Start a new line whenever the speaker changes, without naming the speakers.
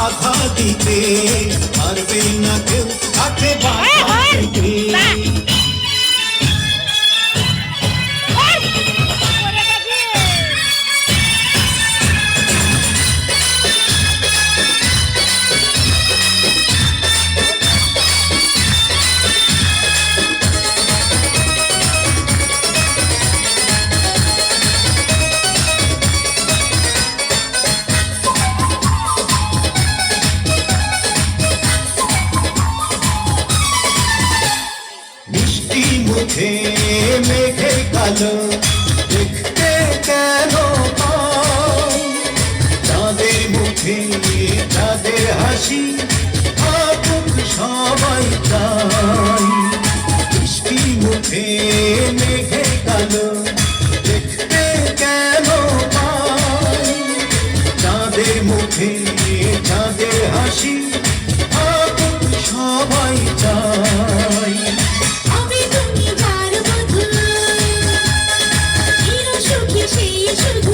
বাধা দিতে পারবে না কেউ, তাকে বাধা দিতে। মিষ্টি মুখে মেঘে কালো দেখতে কেন পাই, চাঁদের মুখে চাঁদের হাসি থাকুক সবাই চাই। মিষ্টি মুখে মেঘে কালো দেখতে কেন পাই, চাঁদের মুখে চাঁদের হাসি থাকুক সবাই চাই।
আমি তুমি যার বধূ, চির সুখী সেই সুখ